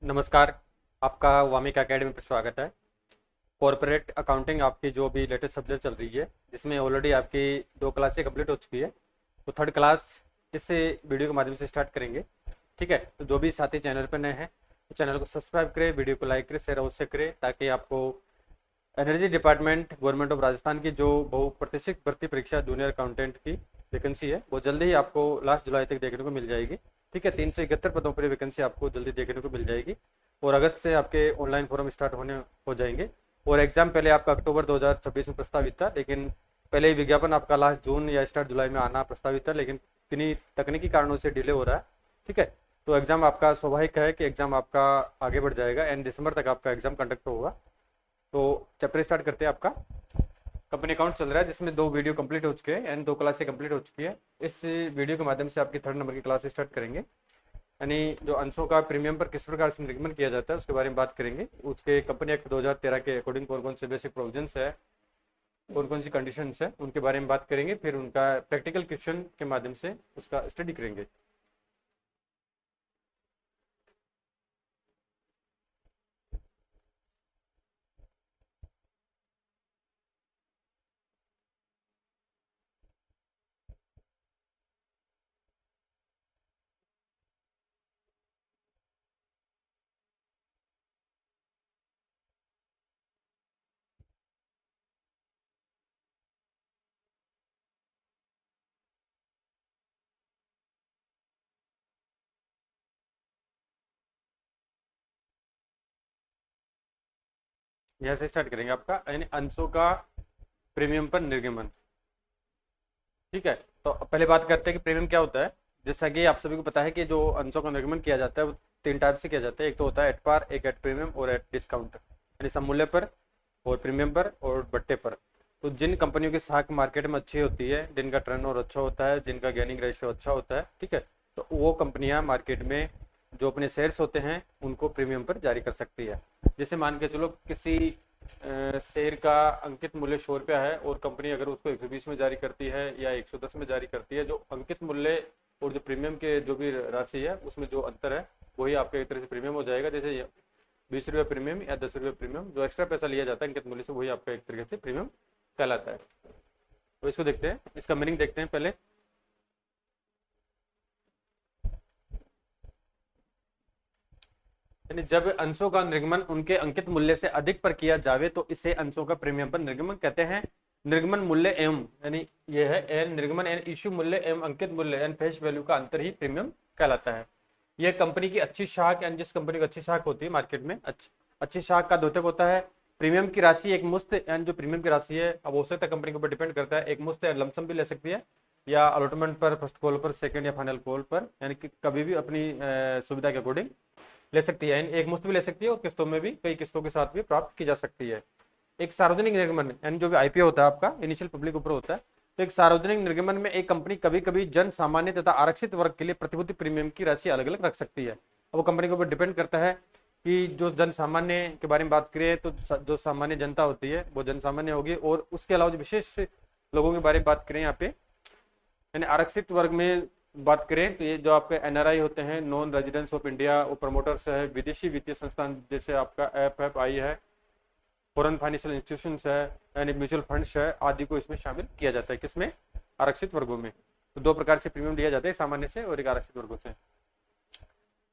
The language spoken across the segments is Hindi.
नमस्कार। आपका वामिका एकेडमी पर स्वागत है। कॉरपोरेट अकाउंटिंग आपकी जो भी लेटेस्ट सब्जेक्ट चल रही है, जिसमें ऑलरेडी आपकी 2 क्लासें कंप्लीट हो चुकी है, तो थर्ड क्लास इस वीडियो के माध्यम से स्टार्ट करेंगे। ठीक है, तो जो भी साथी चैनल पर नए हैं तो चैनल को सब्सक्राइब करें, वीडियो को लाइक करें, शेयर अवश्य करें, ताकि आपको energy department government of Rajasthan की जो बहुप्रतीक्षित भर्ती परीक्षा जूनियर अकाउंटेंट की वैकेंसी है, वो जल्दी ही आपको लास्ट जुलाई तक देखने को मिल जाएगी। ठीक है, 371 पदों पर वैकेंसी आपको जल्दी देखने को मिल जाएगी और अगस्त से आपके ऑनलाइन फॉर्म स्टार्ट होने हो जाएंगे। और एग्जाम पहले आपका अक्टूबर 2026 में प्रस्तावित था, लेकिन पहले ही विज्ञापन आपका लास्ट जून या स्टार्ट जुलाई में आना प्रस्तावित था, लेकिन किन्हीं तकनीकी कारणों से डिले हो रहा है। ठीक है, तो एग्जाम आपका स्वाभाविक है कि एग्जाम आपका आगे बढ़ जाएगा एंड दिसंबर तक आपका एग्जाम कंडक्ट होगा। तो चैप्टर स्टार्ट करते हैं। आपका कंपनी अकाउंट चल रहा है, जिसमें 2 वीडियो कंप्लीट हो चुके हैं एंड 2 क्लासें कंप्लीट हो चुकी है। इस वीडियो के माध्यम से आपकी 3rd नंबर की क्लास स्टार्ट करेंगे, यानी जो अंशों का प्रीमियम पर किस प्रकार से निर्गमन किया जाता है उसके बारे में बात करेंगे। उसके कंपनी एक्ट 2013 के अकॉर्डिंग कौन कौन से बेसिक प्रोविजंस है, कौन कौन सी कंडीशंस है, उनके बारे में बात करेंगे। फिर उनका प्रैक्टिकल क्वेश्चन के माध्यम से उसका स्टडी करेंगे। यहाँ से स्टार्ट करेंगे आपका, यानी अंशों का प्रीमियम पर निर्गमन। ठीक है, तो पहले बात करते हैं कि प्रीमियम क्या होता है। जैसा कि आप सभी को पता है कि जो अंशों का निर्गमन किया जाता है वो 3 टाइप से किया जाता है। एक तो होता है एट पार, एक एट प्रीमियम और एट डिस्काउंट, यानी सममूल्य पर और प्रीमियम पर और बट्टे पर। तो जिन कंपनियों की साख मार्केट में अच्छी होती है, जिनका टर्नओवर अच्छा होता है, जिनका गेनिंग रेशियो अच्छा होता है, ठीक है, तो वो कंपनियां मार्केट में जो अपने शेयर्स होते हैं उनको प्रीमियम पर जारी कर सकती है। जैसे मान के चलो किसी शेयर का अंकित मूल्य 100 रुपया है और कंपनी अगर उसको 120 में जारी करती है या 110 में जारी करती है, जो अंकित मूल्य और जो प्रीमियम के जो भी राशि है उसमें जो अंतर है वही आपका एक तरह से प्रीमियम हो जाएगा। जैसे 20 रुपया प्रीमियम या 10 रुपया प्रीमियम, जो एक्स्ट्रा पैसा लिया जाता है अंकित मूल्य से, वही आपका एक तरीके से प्रीमियम कहलाता है। तो इसको देखते हैं, इसका मीनिंग देखते हैं पहले। यानी जब अंशों का निर्गमन उनके अंकित मूल्य से अधिक पर किया जावे तो इसे अंशों का प्रीमियम पर निर्गमन कहते हैं। निर्गमन मूल्य एवं, यानी यह है एन निर्गमन एन इश्यू मूल्य एवं अंकित मूल्य एन फेस वैल्यू का अंतर ही प्रीमियम कहलाता है। यह कंपनी की अच्छी शाख, एंड जिस कंपनी की अच्छी शाख होती है मार्केट में, अच्छी शाख का द्योतक होता है। प्रीमियम की राशि एक मुश्त, एंड जो प्रीमियम की राशि है अब हो सकता है कंपनी के ऊपर डिपेंड करता है, एक मुश्त लमसम भी ले सकती है या अलॉटमेंट पर, फर्स्ट कॉल पर, सेकंड या फाइनल कॉल पर, यानी कि कभी भी अपनी सुविधा के अकॉर्डिंग ले सकती है। एक मुश्त भी ले सकती है और किस्तों में भी, कई किस्तों के साथ भी प्राप्त की जा सकती है। एक सार्वजनिक निर्गमन, यानी जो भी आईपीओ होता है आपका, इनिशियल पब्लिक ऊपर होता है, तो एक सार्वजनिक निर्गमन में एक कंपनी कभी कभी जन सामान्य तथा आरक्षित वर्ग के लिए प्रतिभूति प्रीमियम की राशि अलग अलग रख सकती है। अब वो कंपनी के ऊपर डिपेंड करता है कि जो जन सामान्य के बारे में बात करें तो जो सामान्य जनता होती है वो जन सामान्य होगी, और उसके अलावा जो विशेष लोगों के बारे में बात करें यहाँ पे, यानी आरक्षित वर्ग में बात करें तो ये जो आपके एनआरआई होते हैं, नॉन रेजिडेंट्स ऑफ इंडिया, और प्रमोटर्स है, विदेशी वित्तीय संस्थान जैसे आपका एफएफआई है, फॉरेन फाइनेंशियल इंस्टीट्यूशंस है, यानी म्यूचुअल फंड्स है, आदि को इसमें शामिल किया जाता है। किसमें? आरक्षित वर्गों में। तो 2 प्रकार से प्रीमियम दिया जाता है, सामान्य से और एक आरक्षित वर्गों से।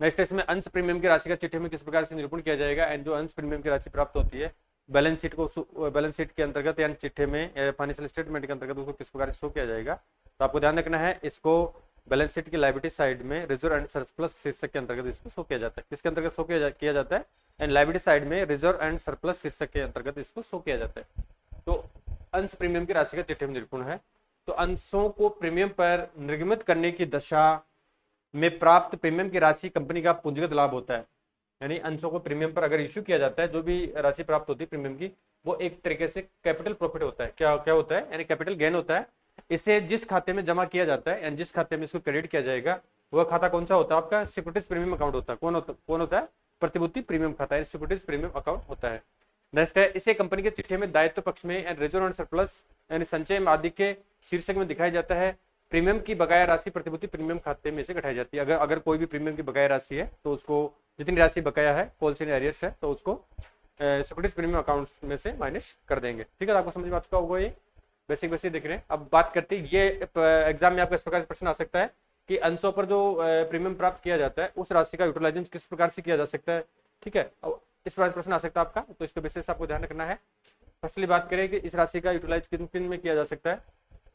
नेक्स्ट इसमें अंश प्रीमियम की राशि का चिट्ठी में किस प्रकार से निरूपण किया जाएगा, एंड जो अंश प्रीमियम की राशि प्राप्त होती है बैलेंस शीट को, बैलेंस शीट के अंतर्गत यानी चिट्ठे में फाइनेंशियल स्टेटमेंट के अंतर्गत उसको किस प्रकार से शो किया जाएगा। तो आपको ध्यान रखना है, इसको बैलेंस शीट की लायबिलिटी साइड में रिजर्व एंड सरप्लस शीर्षक के अंतर्गत इसको शो किया जाता है। किसके अंतर्गत शो किया जाता है? एंड लायबिलिटी साइड में रिजर्व एंड सरप्लस शीर्षक के अंतर्गत इसको शो किया जाता है। तो अंश प्रीमियम की राशि का चिट्ठी में निरूपण है। तो अंशों को प्रीमियम पर निर्गमित करने की दशा में प्राप्त प्रीमियम की राशि कंपनी का पूंजीगत लाभ होता है। यानी अंशों को प्रीमियम पर अगर इश्यू किया जाता है, जो भी राशि प्राप्त होती है प्रीमियम की, वो एक तरीके से कैपिटल प्रॉफिट होता है। क्या क्या होता है? यानी कैपिटल गेन होता है। इसे जिस खाते में जमा किया जाता है यानी जिस खाते में इसको क्रेडिट किया जाएगा, वह खाता कौन सा होता है? आपका सिक्योरिटीज प्रीमियम अकाउंट होता है। कौन होता है? प्रतिभूति प्रीमियम खाता है, सिक्योरिटीज प्रीमियम अकाउंट होता है। नेक्स्ट है, इसे कंपनी के चिट्ठे में दायित्व पक्ष में रिजर्व एंड सरप्लस यानी संचय आदि के शीर्षक में दिखाया जाता है। प्रीमियम की बकाया राशि प्रतिभूति प्रीमियम खाते में से घटाई जाती है। अगर अगर कोई भी प्रीमियम की बकाया राशि है तो उसको, जितनी राशि बकाया है कॉल्स इन एरियर्स है, तो उसको सिक्योरिटीज प्रीमियम अकाउंट में से माइनस कर देंगे। ठीक है, आपको समझ में आ चुका होगा ये बेसिक बेसिक देख रहे हैं। अब बात करते हैं, ये एग्जाम में आपका इस प्रकार से प्रश्न आ सकता है कि अंशों पर जो प्रीमियम प्राप्त किया जाता है उस राशि का यूटिलाइजेशन किस प्रकार से किया जा सकता है। ठीक है, अब इस प्रकार प्रश्न आ सकता है आपका, तो इसके बेसिस आपको ध्यान रखना है। फर्स्टली बात करें कि इस राशि का यूटिलाइज किन किन में किया जा सकता है।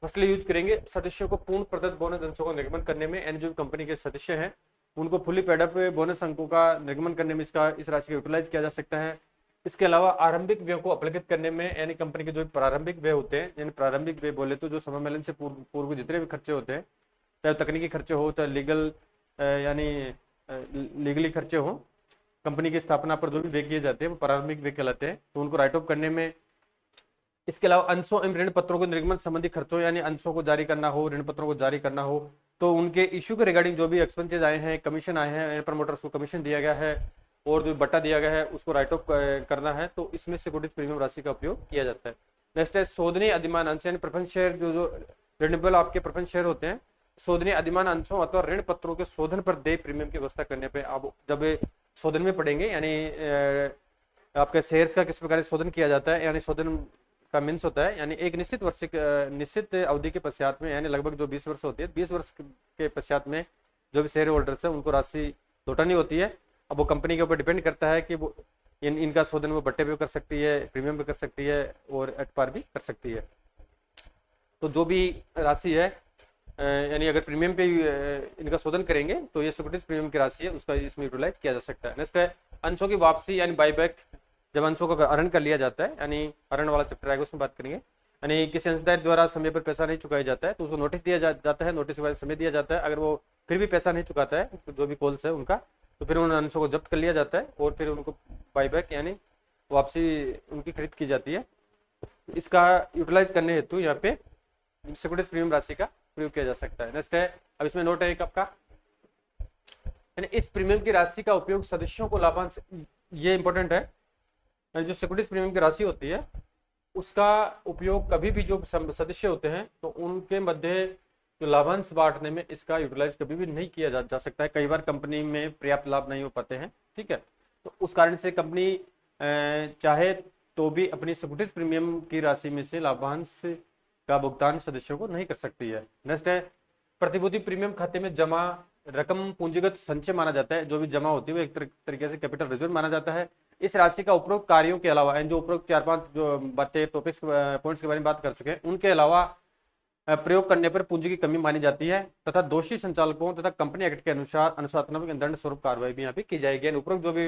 फर्स्टली यूज करेंगे सदस्यों को पूर्ण प्रदत्त बोनस अंशों का निर्गमन करने में, यानी जो कंपनी के सदस्य हैं उनको फुली पेड अप बोनस अंकों का निर्गमन करने में इस राशि का यूटिलाइज किया जा सकता है। इसके अलावा आरंभिक व्यय को अपलिखित करने में, यानी कंपनी के जो प्रारंभिक व्यय होते हैं, यानी प्रारंभिक व्यय बोले तो जो समामेलन से पूर्व जितने भी खर्चे होते हैं, चाहे तकनीकी खर्चे हो, चाहे लीगल यानी लीगली खर्चे हो, कंपनी की स्थापना पर जो भी व्यय किए जाते हैं वो प्रारंभिक व्यय कहलाते हैं, तो उनको राइट ऑफ करने में। इसके अलावा अंशों एवं ऋण पत्रों को निर्गमन संबंधी खर्चों, यानी अंशों को जारी करना हो, ऋण पत्रों को जारी करना हो, तो उनके इश्यू के रिगार्डिंग जो भी एक्सपेंसेज आए हैं, कमीशन आए हैं, प्रमोटर्स को कमीशन दिया गया है और जो बट्टा दिया गया है उसको राइट ऑफ करना है, तो इसमें सिक्योरिटीज प्रीमियम राशि का उपयोग किया जाता है। नेक्स्ट है शोधनीय अधिमान अंश, यानी प्रेफरेंस शेयर, जो रिन्यूएबल आपके प्रेफरेंस शेयर होते हैं, शोधनीय अधिमान अंशों अथवा ऋण पत्रों के शोधन पर देय प्रीमियम की व्यवस्था करने पे आप जब शोधन में पढ़ेंगे, यानी आपके शेयर्स का किस प्रकार शोधन किया जाता है, यानी शोधन का मीन्स होता है यानी एक निश्चित वर्ष निश्चित अवधि के पश्चात में, यानी लगभग जो 20 वर्ष होती है, 20 वर्ष के पश्चात में जो भी शेयर होल्डर्स है उनको राशि लौटानी होती है। अब वो कंपनी के ऊपर डिपेंड करता है कि वो इनका शोधन वो बट्टे पे कर सकती है, प्रीमियम पे कर सकती है और एट पार भी कर सकती है। तो जो भी राशि है यानी अगर प्रीमियम पे इनका शोधन करेंगे तो ये सिक्योरिटीज प्रीमियम की राशि है, उसका इसमें यूटिलाइज किया जा सकता है। नेक्स्ट है अंशों की वापसी यानी बाईबैक, जब अंशों का हरण कर लिया जाता है, यानी हरण वाला चैप्टर आएगा उसमें बात करेंगे। यानी किसी अंशदार द्वारा समय पर पैसा नहीं चुकाया जाता है तो उसको नोटिस दिया जाता है, नोटिस के बाद समय दिया जाता है। अगर वो फिर भी पैसा नहीं चुकाता है तो जो भी कॉल्स है उनका, तो फिर उन अंशों को जब्त कर लिया जाता है और फिर उनको बाईबैक यानी वापसी उनकी खरीद की जाती है। इसका यूटिलाइज करने हेतु यहाँ पे सिक्योरिटीज प्रीमियम राशि का प्रयोग किया जा सकता है। नेक्स्ट है, अब इसमें नोट है एक आपका, यानी इस प्रीमियम की राशि का उपयोग सदस्यों को लाभांश, ये इंपॉर्टेंट है, जो सिक्योरिटीज प्रीमियम की राशि होती है उसका उपयोग कभी भी जो सदस्य होते हैं तो उनके मध्य जो लाभांश बांटने में इसका यूटिलाइज कभी भी नहीं किया जा सकता है। कई बार कंपनी में पर्याप्त लाभ नहीं हो पाते हैं, ठीक है, तो उस कारण से कंपनी चाहे तो भी अपनी सिक्योरिटीज प्रीमियम की राशि में से लाभांश का भुगतान सदस्यों को नहीं कर सकती है। नेक्स्ट है प्रतिभूति प्रीमियम खाते में जमा रकम पूंजीगत संचय माना जाता है, जो भी जमा होती है वो एक तरीके से कैपिटल रिजर्व माना जाता है। इस राशि का उपरोक्त कार्यों के अलावा, जो उपरोक्त 4-5 जो बातें टॉपिक्स पॉइंट्स के बारे में बात कर चुके हैं, उनके अलावा प्रयोग करने पर पूंजी की कमी मानी जाती है तथा दोषी संचालकों तथा कंपनी एक्ट के अनुसार अनुशासनात्मक दंड स्वरूप कार्रवाई भी यहाँ पे की जाएगी। उपरोक्त जो भी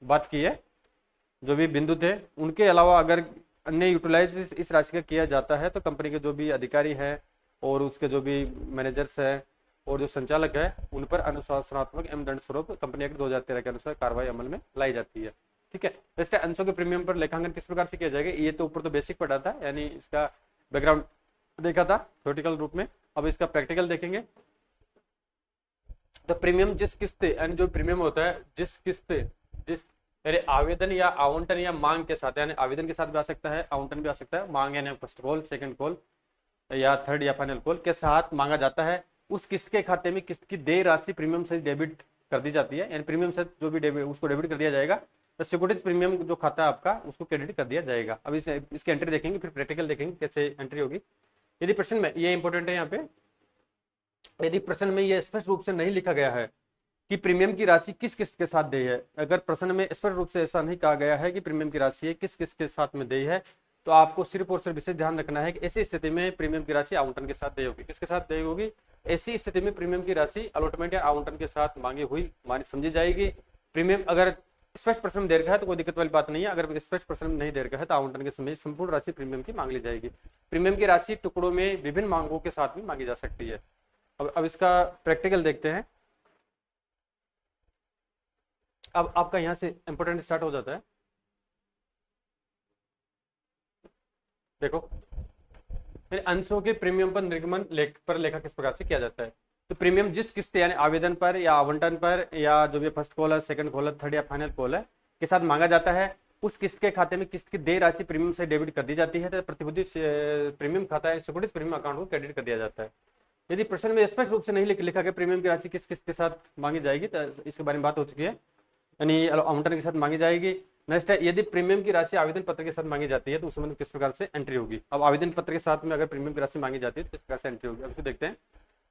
बात की है, जो भी बिंदु थे, उनके अलावा अगर अन्य यूटिलाइज इस राशि का किया जाता है तो कंपनी के जो भी अधिकारी हैं और उसके जो भी मैनेजर्स हैं और जो संचालक है उन पर अनुशासनात्मक एवं दंड स्वरूप कंपनी एक्ट 2013 के अनुसार कार्रवाई अमल में लाई जाती है। ठीक है, इसके अंशों के प्रीमियम पर लेखांकन किस प्रकार से किया जाएगा, ये तो ऊपर तो बेसिक पढ़ा था, यानी इसका बैकग्राउंड देखा था थ्योरेटिकल रूप में। अब इसका प्रैक्टिकल देखेंगे। तो प्रीमियम जिस किस्त, यानी जो प्रीमियम होता है जिस किस्त, जिस यानी आवेदन या आवंटन या मांग के साथ, यानी आवेदन के साथ भी आ सकता है, आवंटन भी आ सकता है, मांग यानी फर्स्ट कॉल, सेकंड कॉल या थर्ड या फाइनल कॉल के साथ मांगा जाता है, उस किस्त के खाते में किस्त की देय राशि प्रीमियम से डेबिट कर दी जाती है, यानी प्रीमियम से जो भी डेबिट उसको डेबिट कर दिया जाएगा, तो सिक्योरिटीज प्रीमियम जो खाता है आपका उसको क्रेडिट कर दिया जाएगा। अब इसकी एंट्री देखेंगे, फिर प्रैक्टिकल देखेंगे कैसे एंट्री होगी। यदि प्रश्न में, ये इंपॉर्टेंट है यहाँ पे, यदि प्रश्न में ये स्पष्ट रूप से नहीं लिखा गया है कि प्रीमियम की राशि किस किस्त के साथ देय है, अगर प्रश्न में स्पष्ट रूप से ऐसा नहीं कहा गया है कि प्रीमियम की राशि किस किस्त के साथ में देय है, तो आपको सिर्फ और सिर्फ विशेष ध्यान रखना है कि ऐसी स्थिति में प्रीमियम की राशि आवंटन के साथ देय होगी। किसके साथ देय होगी? ऐसी स्थिति में प्रीमियम की राशि अलॉटमेंट या आवंटन के साथ मांगी हुई मानी समझी जाएगी। प्रीमियम अगर स्पष्ट प्रश्न में दे रखा है तो कोई दिक्कत वाली बात नहीं है, अगर स्पष्ट प्रश्न में नहीं दे रखा है तो आवंटन के समय संपूर्ण राशि प्रीमियम की मांग ली जाएगी। प्रीमियम की राशि टुकड़ों में विभिन्न मांगों के साथ भी मांगी जा सकती है। अब इसका प्रैक्टिकल देखते हैं। अब आपका यहां से इंपॉर्टेंट स्टार्ट हो जाता है। देखो, अंशों के प्रीमियम पर निर्गमन लेखा किस प्रकार से किया जाता है। तो प्रीमियम जिस किस्त यानी आवेदन पर या आवंटन पर या जो भी फर्स्ट कॉल है, सेकंड कॉल है, थर्ड या फाइनल कॉल है के साथ मांगा जाता है, उस किस्त के खाते में किस्त की देय राशि प्रीमियम से डेबिट कर दी जाती है तो प्रतिभूति प्रीमियम खाता है सिक्योरिटीज प्रीमियम अकाउंट को क्रेडिट कर दिया जाता है। यदि प्रश्न में स्पष्ट रूप से नहीं लिखा गया प्रीमियम की राशि किस किस्त के साथ मांगी जाएगी तो इसके बारे में बात हो चुकी है, यानी आवंटन के साथ मांगी जाएगी। नेक्स्ट है, यदि प्रीमियम की राशि आवेदन पत्र के साथ मांगी जाती है तो उस समय किस प्रकार से एंट्री होगी। अब आवेदन पत्र के साथ में अगर प्रीमियम की राशि मांगी जाती है तो किस प्रकार से एंट्री होगी, अब इसको देखते हैं।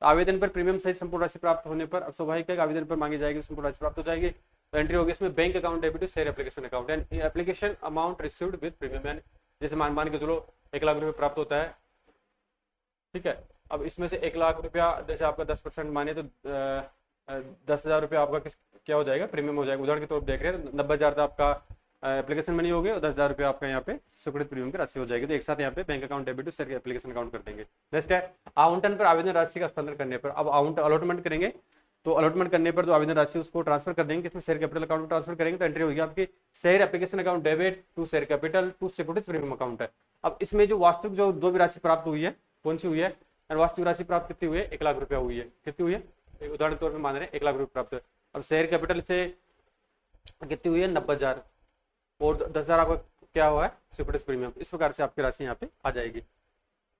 आवेदन पर प्रीमियम सहित संपूर्ण राशि प्राप्त होने पर अब स्वाभाविक है आवेदन पर मांगी जाएगी संपूर्ण राशि प्राप्त हो जाएगी, तो एंट्री होगी इसमें bank account debit to share application account and application amount received with premium, यानी जैसे मान के चलो 1 लाख रुपए प्राप्त होता है, ठीक है। अब इसमें से 1 लाख रुपया जैसे आपका 10% माने तो 10,000 रुपया आपका क्या हो जाएगा, प्रीमियम हो जाएगा। उदाहरण के तौर पर देख रहे हैं 90,000 आपका एप्लीकेशन मनी हो गया और 10,000 रुपया आपका यहाँ पे सिक्योरिटी प्रीमियम की राशि हो जाएगी, तो एक साथ यहाँ पे bank account debit to share application account कर देंगे। नेक्स्ट है, आवंटन पर आवेदन राशि का हस्तांतरण करने पर, अब अलॉटमेंट करेंगे तो अलॉटमेंट करने पर जो आवेदन राशि उसको ट्रांसफर कर देंगे, इसमें शेयर कैपिटल अकाउंट में ट्रांसफर करेंगे तो एंट्री होगी आपकी share application account debit to share capital to securities premium account है। अब इसमें जो वास्तविक जो दो भी राशि प्राप्त हुई है कौन सी हुई है, वास्तविक राशि प्राप्त कितनी हुई है, 1 लाख रुपया हुई है, कितनी हुई है, उदाहरण के तौर पर मान रहे हैं 1 लाख रुपये प्राप्त है। अब शेयर कैपिटल से कितनी हुई है 90,000 और 10,000 आपका क्या हुआ है सिक्योरिटीज प्रीमियम, इस प्रकार से आपकी राशि यहाँ पे आ जाएगी,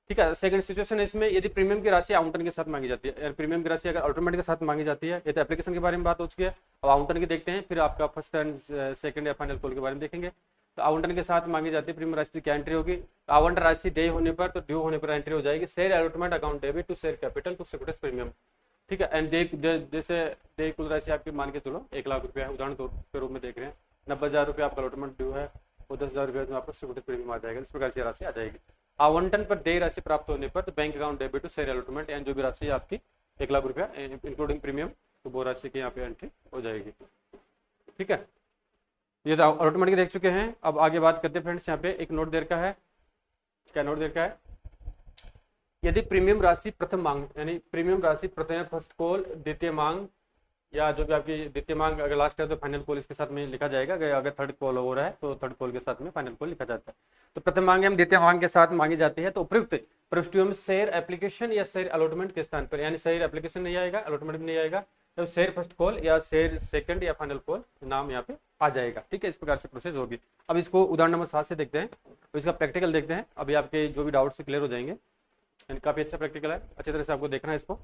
ठीक है। सेकंड सिचुएशन है इसमें, यदि प्रीमियम की राशि आवंटन के साथ मांगी जाती है, प्रीमियम की राशि अगर अल्टरमेट के साथ मांगी जाती है, ये तो एप्लीकेशन के बारे में बात हो चुकी है। अब आवंटन की देखते हैं, फिर आपका फर्स्ट एंड सेकंड या फाइनल कॉल के बारे में देखेंगे। तो आवंटन के साथ मांगी जाती है प्रीमियम राशि क्या एंट्री होगी, तो आवंटन राशि देय होने पर तो ड्यू होने पर एंट्री हो जाएगी share allotment account debit to share capital to securities premium, ठीक है। एंड जैसे देय कुल राशि आपकी मान के चलो 1 लाख रुपया है, उदाहरण के रूप में देख रहे हैं 90,000 रुपया आपका अलॉटमेंट ड्यू है और 10,000 रुपया में आपका सिक्योरिटीज प्रीमियम आ जाएगा, इस प्रकार से राशि आ जाएगी। आवंटन पर देय राशि प्राप्त होने पर तो bank account debit to share allotment and जो भी राशि आपकी 1 लाख रुपया इंक्लूडिंग प्रीमियम, तो वो राशि की यहाँ पे एंट्री हो जाएगी, ठीक है। ये तो अलॉटमेंट की देख चुके हैं। अब आगे बात करते हैं फ्रेंड्स, यहाँ पे एक नोट दे रखा है, क्या नोट दे रखा है, यदि प्रीमियम राशि प्रथम मांग यानी प्रीमियम राशि प्रथम फर्स्ट कॉल द्वितीय मांग या जो भी आपकी द्वितीय मांग अगर लास्ट है तो फाइनल कॉल इसके साथ में लिखा जाएगा, अगर थर्ड कॉल हो रहा है तो थर्ड कॉल के साथ में फाइनल कॉल लिखा जाता है। तो प्रथम मांग एवं द्वितीय मांग के साथ मांगी जाती है तो उपयुक्त प्रविष्टियों में शेयर एप्लीकेशन या शेयर अलॉटमेंट के स्थान पर, यानी शेयर एप्लीकेशन नहीं आएगा अलॉटमेंट भी नहीं आएगा, तो शेयर फर्स्ट कॉल या शेयर सेकंड या फाइनल कॉल नाम यहाँ पे आ जाएगा, ठीक है। इस प्रकार से प्रोसेस होगी। अब इसको उदाहरण नंबर 7 से देखते हैं, तो इसका प्रैक्टिकल देखते हैं। अभी आपके जो भी डाउट्स क्लियर हो जाएंगे, काफी अच्छा प्रैक्टिकल है, अच्छी तरह से आपको देखना है इसको।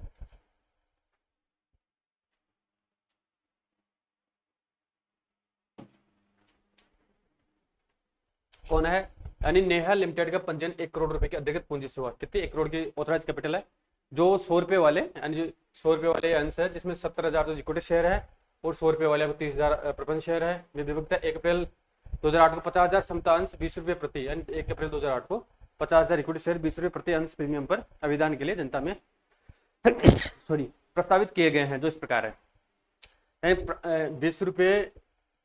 कौन है, यानी नेहा लिमिटेड का पंजीयन 1 करोड़ रुपए की अधिकृत पूंजी से हुआ, कितनी 1 करोड़ की ऑथराइज कैपिटल है, जो 100 रुपए वाले यानी जो 100 रुपए वाले अंश है जिसमें 70,000 तो इक्विटी शेयर है और 100 रुपए वाले 30,000 प्रबंध शेयर है। विभक्ता 1 अप्रैल 2008 को 50,000 समता अंश 20 रुपए प्रति, यानी 1 अप्रैल 2008 को 50,000 इक्विटी शेयर 20 रुपए प्रति अंश प्रीमियम पर आवेदन के लिए जनता में प्रस्तावित किए गए हैं, जो इस प्रकार है, यानी 20 रुपए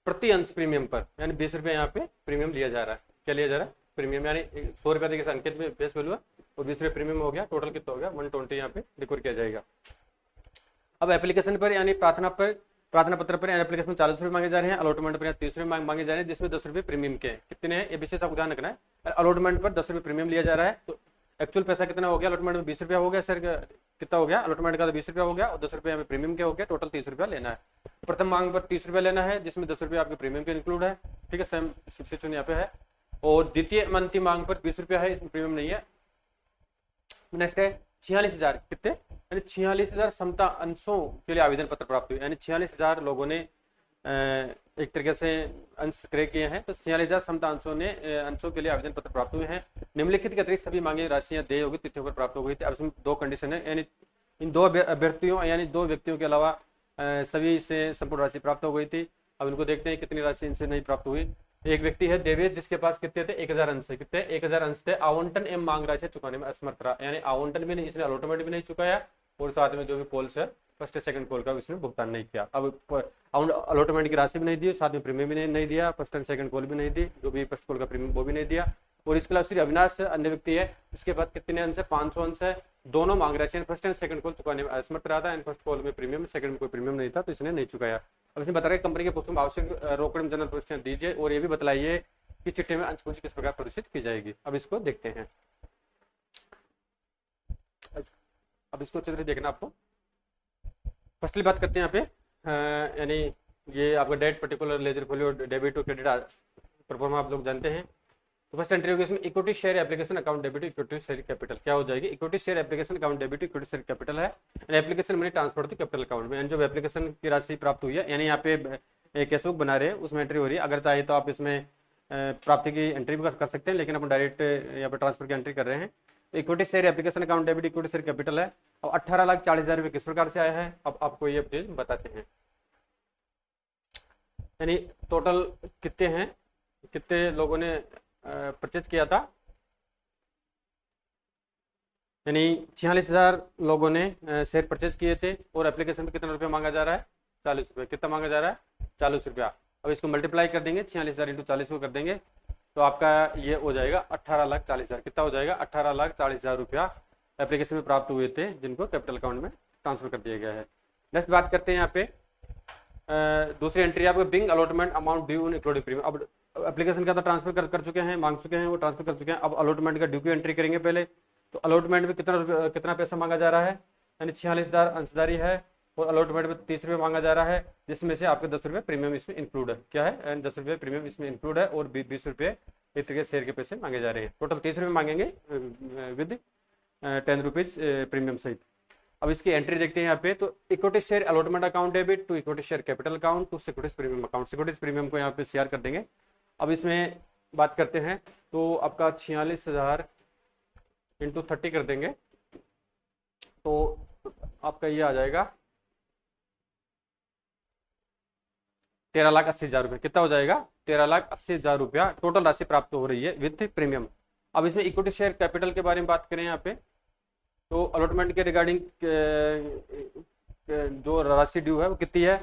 प्रति अंश प्रीमियम पर, यानी 20 रुपए यहाँ पे प्रीमियम लिया जा रहा है, क्या लिया जा रहा है प्रीमियम, यानी 100 रुपए देखिए अंकित में फेस वैल्यू है और 20 रुपए प्रीमियम हो गया, टोटल कितना हो गया 120 यहाँ पे रिकॉर्ड किया जाएगा। अब एप्लीकेशन पर यानी प्रार्थना पत्र पर एप्लीकेशन में 40 रुपए मांगे जा रहे हैं, अलॉटमेंट पर 30 रुपए मांगे जा रहे हैं, जिसमें 10 रुपए प्रीमियम के कितने हैं ये विशेष आपको ध्यान रखना है। अलॉटमेंट पर 10 रुपए प्रीमियम लिया जा रहा है, तो एक्चुअल पैसा कितना हो गया, अलॉटमेंट में 20 रुपया हो गया, सर कितना हो गया अलॉटमेंट का, तो 20 रुपया हो गया और 10 रुपये हमें प्रीमियम के हो गया, टोटल 30 रुपया लेना है। प्रथम मांग पर 30 रुपया लेना है, जिसमें 10 रुपये आपके प्रीमियम के इंक्लूड है, ठीक है, सेम सिचुएशन यहाँ पे है। और द्वितीय अंतिम मांग पर 20 रुपया है, इसमें प्रीमियम नहीं है। नेक्स्ट है 46,000 कितने, यानी 46,000 समता अंशों के लिए आवेदन पत्र प्राप्त हुए, यानी 46,000 लोगों ने एक तरीके से अंश क्रय किए हैं, तो 46,000 समता अंशों के लिए आवेदन पत्र प्राप्त हुए हैं। निम्नलिखित के अतिरिक्त सभी मांगे राशियां देय होगी तिथियों पर प्राप्त हो गई थी। अब इसमें 2 कंडीशन है, यानी इन 2 अभ्यर्थियों यानी 2 व्यक्तियों के अलावा सभी से संपूर्ण राशि प्राप्त हो गई थी। अब इनको देखते हैं कितनी राशि इनसे नहीं प्राप्त हुई। एक व्यक्ति है देवेश, जिसके पास कितने थे 1,000 अंश थे, कितने 1,000 अंश थे, आवंटन एवं मांग राशि चुकाने में असमर्थ रहा, यानी आवंटन भी नहीं, इसने अलॉटमेंट भी नहीं चुकाया और साथ में जो भी पोल्स है फर्स्ट सेकंड कॉल का इसने भुगतान नहीं किया। अब अलॉटमेंट की राशि भी नहीं दी, साथ में प्रीमियम भी नहीं दिया, फर्स्ट एंड सेकंड कॉल भी नहीं दी, जो भी फर्स्ट कॉल का प्रीमियम वो भी नहीं दिया। और इसके अलावा श्री अविनाश अन्य व्यक्ति है, इसके पास कितने अंश है 500 अंश है, दोनों मांग राशि फर्स्ट एंड सेकंड कॉल चुकाने में असमर्थ रहा था, एंड फर्स्ट कॉल में प्रीमियम, सेकंड में कोई प्रीमियम नहीं था, तो इसने नहीं चुकाया। अब इसने बताया कंपनी के पुस्तकों में आवश्यक रोकड़ जनरल प्रविष्टियां दीजिए और ये भी बताइए कि चिट्ठी में अंश पूंजी किस प्रकार प्रदर्शित की जाएगी। अब इसको देखते हैं, अब इसको अच्छे से देखना आपको। फर्स्टली बात करते हैं यहाँ पे, यानी ये आपका date particular ledger folio debit और क्रेडिट परफॉर्मा आप लोग जानते हैं। तो फर्स्ट एंट्री होगी इसमें equity share application account debit equity share capital. क्या हो जाएगी? Equity share application account debit equity share capital है, application money transfer to capital account में, जो एप्लीकेशन की राशि प्राप्त हुई है, यानी यहाँ पे एक कैशबुक बना रहे हैं उसमें एंट्री हो रही है। अगर चाहे तो आप इसमें प्राप्ति की एंट्री भी कर सकते हैं, लेकिन अपन डायरेक्ट यहाँ पर ट्रांसफर की एंट्री कर रहे हैं। तो equity share application account debit equity share capital है। अब 18,40,000 रुपये किस प्रकार से आया है, अब आपको ये चीज बताते हैं। यानी टोटल कितने हैं, कितने लोगों ने परचेज किया था, यानी 46,000 लोगों ने शेयर परचेज किए थे, और एप्लीकेशन पे कितना रुपया मांगा जा रहा है? 40 रुपये। कितना मांगा जा रहा है? 40 रुपया। अब इसको मल्टीप्लाई कर देंगे, 46,000 इंटू 40 को कर देंगे, तो आपका ये हो जाएगा 18,40,000। कितना हो जाएगा? 18,40,000 रुपया एप्लीकेशन में प्राप्त हुए थे, जिनको कैपिटल अकाउंट में ट्रांसफर कर दिया गया है। नेक्स्ट बात करते हैं यहाँ पे दूसरी एंट्री आपको being allotment amount due in including premium. अब एप्लीकेशन का तो ट्रांसफर कर चुके हैं, मांग चुके हैं, वो ट्रांसफर कर चुके हैं। अब अलॉटमेंट का ड्यू की एंट्री करेंगे पहले। तो अलॉटमेंट में कितना पैसा मांगा जा रहा है, यानी 46,000 अंशदारी है, और अलॉटमेंट में 30 रुपये मांगा जा रहा है, जिसमें से आपके 10 रुपये प्रीमियम इसमें इंक्लूड है। क्या है? एंड 10 रुपये प्रीमियम इसमें इंक्लूड है, और 20 रुपये इस तरीके शेयर के पैसे मांगे जा रहे हैं। टोटल 30 रुपये मांगेंगे विद 10 रुपीज प्रीमियम सहित। अब इसकी एंट्री देखते हैं यहाँ पे। तो equity share allotment account debit to equity share capital account to securities premium account. Securities premium को यहाँ पे शेयर कर देंगे। अब इसमें बात करते हैं, तो आपका 46,000 इंटू 30 कर देंगे, तो आपका ये आ जाएगा 13,80,000 रुपये। कितना हो जाएगा? 13,80,000 रुपया टोटल राशि प्राप्त हो रही है विथ प्रीमियम। अब इसमें इक्विटी शेयर कैपिटल के बारे में बात करें यहाँ पे, तो अलॉटमेंट के रिगार्डिंग जो राशि ड्यू है वो कितनी है?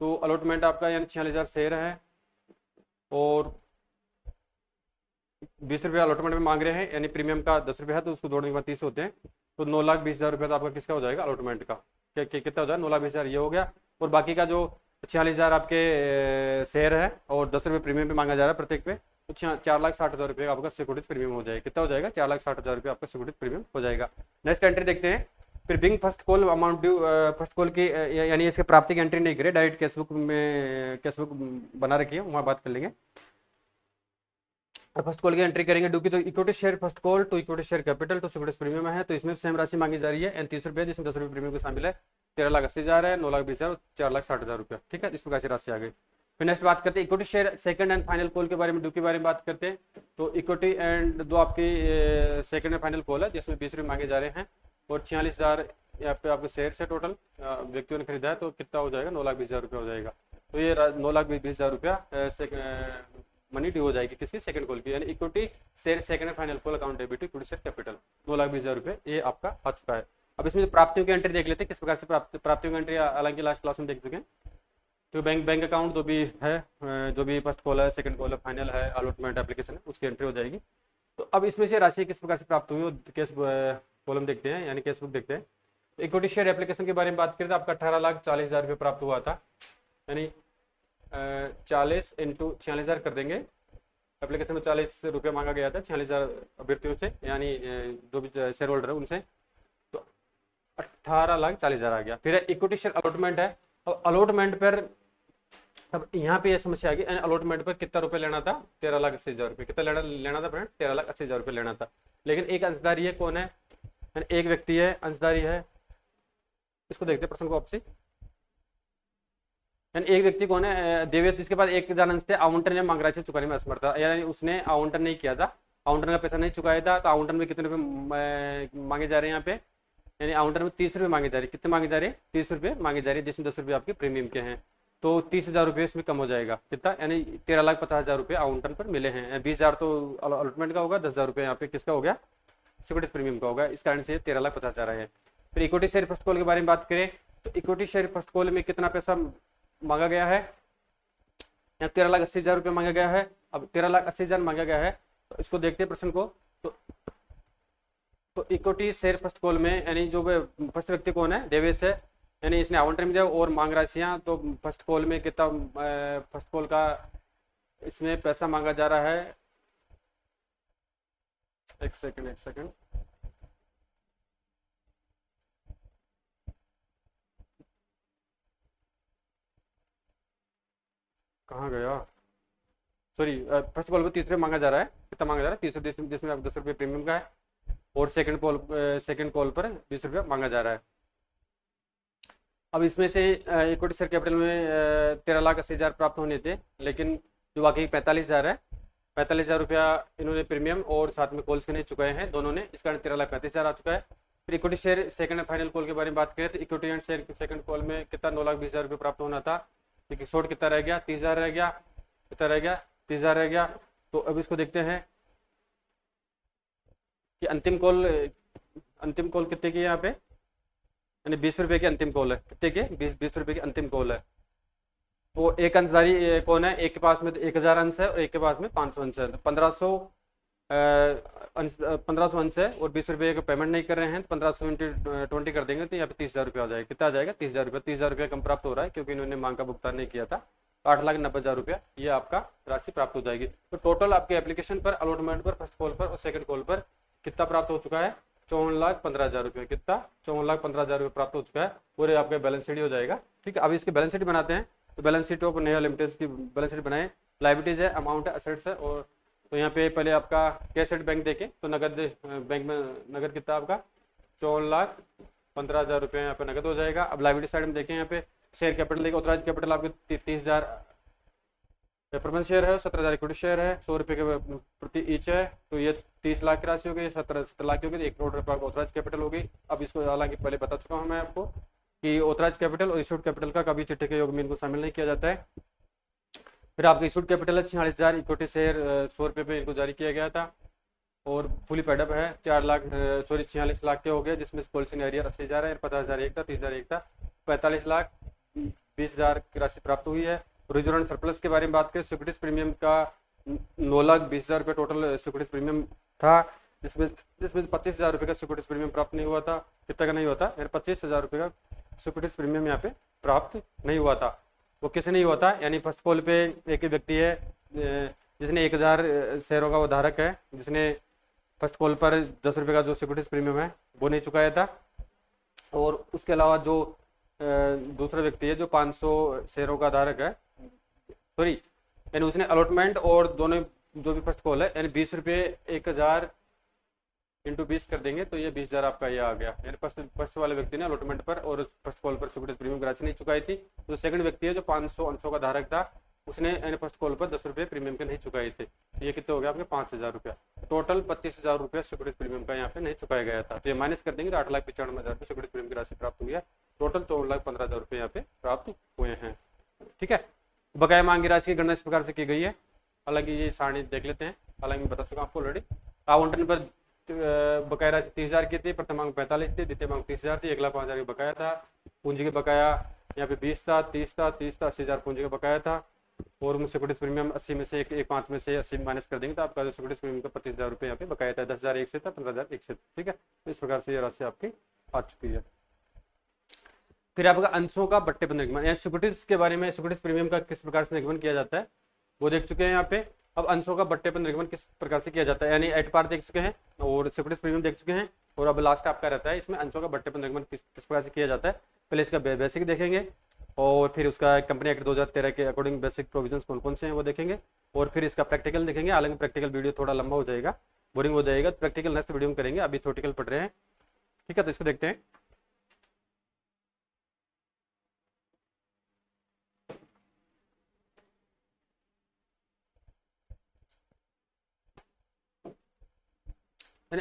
तो अलॉटमेंट आपका यानी 46,000 शेयर है, और 20 रुपये अलॉटमेंट में मांग रहे हैं, यानी प्रीमियम का 10 रुपये है, तो उसको जोड़ने के बाद 30 होते हैं, तो 9,20,000 रुपये तो आपका किसका हो जाएगा? अलॉटमेंट का। कितना हो जाएगा? 9,20,000 ये हो गया। और बाकी का जो 46,000 आपके शेयर है, और 10 रुपये प्रीमियम पे मांगा जा रहा है प्रत्येक पे, तो 4,60,000 रुपये आपका सिक्योरिटीज प्रीमियम हो जाएगा। कितना हो जाएगा? 4,60,000 रुपये आपका सिक्योरिटीज प्रीमियम हो जाएगा। नेक्स्ट एंट्री देखते हैं। फिर being first call amount due, first call की यानी इसके प्राप्ति की एंट्री नहीं करे, डायरेक्ट कैशबुक में कैशबुक बना रखी है, वहाँ बात कर लेंगे। फर्स्ट कॉल की एंट्री करेंगे ड्यू की, तो equity share first call to equity share capital to securities premium है, तो इसमें सेम राशि मांगी जा रही है, एंड 30 रुपये, जिसमें 10 रुपये प्रीमियम को शामिल है। 13,80,000 है, 9,20,000 और 4,60,000 रुपया। ठीक है, इस प्रकार से राशि आ गई। फिर नेक्स्ट बात करते हैं equity share second and final call के बारे में, ड्यू के बारे में बात करते हैं। तो इक्विटी एंड दो आपकी सेकंड एंड फाइनल कॉल है, जिसमें 20 रुपये मांगे जा रहे हैं, और 46,000 यहाँ पे आपके शेयर से टोटल व्यक्तियों ने खरीदा है, तो कितना हो जाएगा? 9,20,000 रुपया हो जाएगा। तो ये 9,20,000 रुपया मनी ड्यू हो जाएगी किसकी? सेकंड कॉल की, यानी equity share second and final call account debit equity share capital 9,20,000 रुपये ये आपका आ चुका है। अब इसमें प्राप्तियों की एंट्री देख लेते हैं, किस प्रकार से प्राप्तियों की एंट्री हालांकि लास्ट क्लास में देख चुके हैं। तो बैंक अकाउंट जो भी है, जो भी फर्स्ट कॉल है, सेकंड कॉल है, फाइनल है, अलॉटमेंट एप्लीकेशन है, उसकी एंट्री हो जाएगी। तो अब इसमें से राशि किस प्रकार से प्राप्त हुई, केस कॉलम देखते हैं, यानी केस बुक देखते हैं। तो इक्विटी शेयर एप्लीकेशन के बारे में बात करें तो आपका 18,40,000 रुपये प्राप्त हुआ था, यानी 40 इंटू 46,000 कर देंगे। एप्लीकेशन में 40 रुपये मांगा गया था 46,000 अभ्यर्थियों से, यानी जो भी शेयर होल्डर है उनसे, तो 18,40,000 आ गया। फिर इक्विटी शेयर अलॉटमेंट है। अब अलॉटमेंट पर, अब यहाँ पे यह समस्या आ गई, अलॉटमेंट पर कितना रुपये लेना था? 13,80,000 रुपये। कितना लेना था फ्रेंड? 13,80,000 रुपये लेना था। लेकिन एक अंशधारी है, कौन है? एक व्यक्ति है, अंशधारी है, इसको देखते हैं प्रश्न को आपसे। यानी एक व्यक्ति कौन है? देवेश, जिसके पास एक हजार अंश थे, आवंटन ने मांग राशि चुकाने में असमर्थ था, यानी उसने आवंटन नहीं किया था, आवंटन का पैसा नहीं चुकाया था, तो आवंटन में कितने रुपये मांगे जा रहे हैं यहाँ पे? यानी आवंटन में 30 रुपये मांगे जा रहे हैं। कितने मांगे जा रहे हैं? 30 रुपये मांगे जा रहे हैं, जिसमें 10 रुपये आपके प्रीमियम के हैं, तो 30,000 रुपये इसमें कम हो जाएगा। कितना? यानी 13,50,000 रुपये आवंटन पर मिले हैं। 20,000 तो अलॉटमेंट का होगा, 10,000 रुपये यहाँ पे किसका हो गया? सिक्योरिटीज प्रीमियम का होगा, इस कारण से 13,50,000 है। फिर इक्विटी शेयर फर्स्ट कॉल के बारे में बात करें तो इक्विटी शेयर फर्स्ट कॉल में कितना पैसा मांगा गया है? यहाँ 13,80,000 रुपये मांगा गया है। अब 13,80,000 मांगा गया है, तो इसको देखते हैं प्रश्न को। तो इक्विटी शेयर फर्स्ट कॉल में, यानी जो फर्स्ट व्यक्ति कौन है? देवेश है, यानी इसने आवंटन दिया और मांग राशियां, तो फर्स्ट कॉल में कितना फर्स्ट कॉल का इसमें पैसा मांगा जा रहा है? एक सेकंड, कहाँ गया? सॉरी फर्स्ट कॉल पर 30 रुपये मांगा जा रहा है। कितना मांगा जा रहा है? 30 रुपये, जिसमें आप 10 रुपये प्रीमियम का है, और सेकंड कॉल पर 20 रुपये मांगा जा रहा है। अब इसमें से इक्विटी शेयर कैपिटल में 13,80,000 प्राप्त होने थे, लेकिन जो बाकी 45,000 है, 45,000 रुपया इन्होंने प्रीमियम और साथ में कॉल्स के नहीं चुकाए हैं दोनों ने, इस कारण 13,35,000 आ चुका है। फिर equity share second and final call के बारे में बात करें तो equity and share second call में कितना 9,20,000 रुपये प्राप्त होना था, क्योंकि शॉर्ट कितना रह गया? 30,000 रह गया। कितना रह गया? 30,000 रह गया। तो अब इसको देखते हैं कि अंतिम कॉल कितने की है यहाँ पे, यानी 20 रुपये की अंतिम कॉल है। कितने के? 20 रुपये की अंतिम कॉल है। वो एक अंशधारी कौन है? एक के पास में तो 1,000 अंश है और एक के पास में 500 अंश है। 1500 अंश है और 20 रुपये का पेमेंट नहीं कर रहे हैं, 1500 × 20 कर देंगे तो यहाँ पे 30,000 रुपये आ जाएगा। कितना आ जाएगा? 30,000 रुपये। 30,000 रुपये कम प्राप्त हो रहा है क्योंकि इन्होंने मांग का भुगतान नहीं किया था। 8,90,000 रुपया ये आपका राशि प्राप्त हो जाएगी। तो टोटल आपके एप्लीकेशन पर, अलॉटमेंट पर, फर्स्ट कॉल पर और सेकंड कॉल पर कितना प्राप्त हो चुका है? 54,15,000 रुपये। कितना? 54,15,000 रुपये प्राप्त हो चुका है। पूरे आपका बैलेंस शीट हो जाएगा। ठीक है, अब इसके बैलेंस शीट बनाते हैं। तो balance sheet of Neha limited की बैलेंस शीट बनाए। लाइबिलिटीज है, अमाउंट है, असेट्स है। और तो यहाँ पे पहले आपका कैश एट बैंक देखें तो नगद बैंक में नगद कितना आपका? 54,15,000 रुपये यहाँ पे नगद हो जाएगा। अब लाइबिलिटी साइड में देखें, यहाँ पे शेयर कैपिटल देखें, ऑथराइज कैपिटल आपके 30,000 परफॉर्मेंस शेयर है, 17,000 इक्विटी शेयर है, 100 रुपये के प्रति ईच है। तो ये 30 लाख की राशि हो गई, 17 लाख की हो गई, 1 करोड़ रुपये ऑथराइज कैपिटल हो गई। अब इसको हालांकि पहले बता चुका हूँ मैं आपको कि ऑथराइज कैपिटल और इशूड कैपिटल का कभी चिट्ठे के योग में इनको शामिल नहीं किया जाता है। फिर आपका इशूड कैपिटल है 46,000, इक्विटी शेयर 100 रुपये पे इनको जारी किया गया था और फुली पेडअप है 46 लाख के हो गए, जिसमें पॉलिसी एरियर 80,000 है, 50,000 एक था, 30,000 एक था, 45,20,000 की राशि प्राप्त हुई है। रिजर्व एंड सरप्लस के बारे में बात करें, सिक्योरिटीज प्रीमियम का 9,20,000 रुपये टोटल सिक्योरिटीज प्रीमियम था, जिसमें 25,000 रुपये का सिक्योरिटीज प्रीमियम प्राप्त नहीं हुआ था। कितना का नहीं हुआ था? 25,000 रुपये का सिक्योरिटीज प्रीमियम यहाँ पे प्राप्त नहीं हुआ था। वो किसे नहीं हुआ था? यानी फर्स्ट कॉल पे एक ही व्यक्ति है जिसने 1,000 शेयरों का वो धारक है, जिसने फर्स्ट कॉल पर 10 रुपये का जो सिक्योरिटीज प्रीमियम है वो नहीं चुकाया था। और उसके अलावा जो दूसरा व्यक्ति है जो 500 शेयरों का धारक है, सॉरी, यानी उसने अलॉटमेंट और दोनों जो भी फर्स्ट कॉल है, यानी 20 रुपये 1,000 × 20 कर देंगे तो ये 20,000 आपका ये आ गया। यानी फर्स्ट वाले व्यक्ति ने अलॉटमेंट पर और फर्स्ट कॉल पर सिक्योरिटीज प्रीमियम की राशि नहीं चुकाई थी। जो सेकंड व्यक्ति है जो 500 अंशों का धारक था, उसने यानी फर्स्ट कॉल पर 10 रुपये प्रीमियम के नहीं चुकाए थे। ये कितने हो गया आपके? 5,000 रुपया। टोटल 25,000 रुपया सिक्योरिटीज प्रीमियम का यहाँ पे नहीं चुकाया गया था। तो ये माइनस कर देंगे तो 8,95,000 रुपये सिक्योरिटीज प्रीमियम की राशि प्राप्त हुई है। टोटल 54,15,000 रुपये यहाँ पे प्राप्त हुए हैं। ठीक है, बकाया मांग की राशि की गणना इस प्रकार से की गई है। हालांकि ये सारणी देख लेते हैं, हालांकि मैं बता चुका आपको ऑलरेडी। आवंटन पर बकाया राशि 30,000 की थी, प्रथम मांग 45 थी, द्वितीय मांग 30,000 थी, 1,05,000 की बकाया था। पूंजी के बकाया यहाँ पे 20 था, 30 था, 80,000 पूंजी का बकाया था। और सिक्योरिटीज प्रीमियम 80 में से 5 में से 80 माइनस कर देंगे तो आपका जो सिक्योरिटीज प्रीमियम का 25,000 रुपये यहाँ पे बकाया था। 10,000 एक से था, 15,000 एक से। ठीक है, तो इस प्रकार से ये राशि आपकी आ चुकी है। फिर आपका अंशों का बट्टे पर निगमन, यानी सिक्योरिटीज के बारे में, सिक्योरिटीज प्रीमियम का किस प्रकार से निगमन किया जाता है वो देख चुके हैं यहाँ पे। अब अंशों का बट्टे पर निगमन किस प्रकार से किया जाता है, यानी एट पार देख चुके हैं और सिक्योरिटीज प्रीमियम देख चुके हैं, और अब लास्ट आपका रहता है इसमें अंशों का बट्टे पर निगमन किस प्रकार से किया जाता है। पहले इसका बेसिक देखेंगे और फिर उसका कंपनी एक्ट 2013 के अकॉर्डिंग बेसिक प्रोविजंस कौन कौन से हैं वो देखेंगे, और फिर इसका प्रैक्टिकल देखेंगे। हालांकि प्रैक्टिकल वीडियो थोड़ा लंबा हो जाएगा, बोरिंग हो जाएगा, तो प्रैक्टिकल नेक्स्ट वीडियो में करेंगे, अभी थ्योरेटिकल पढ़ रहे हैं। ठीक है, तो इसको देखते हैं।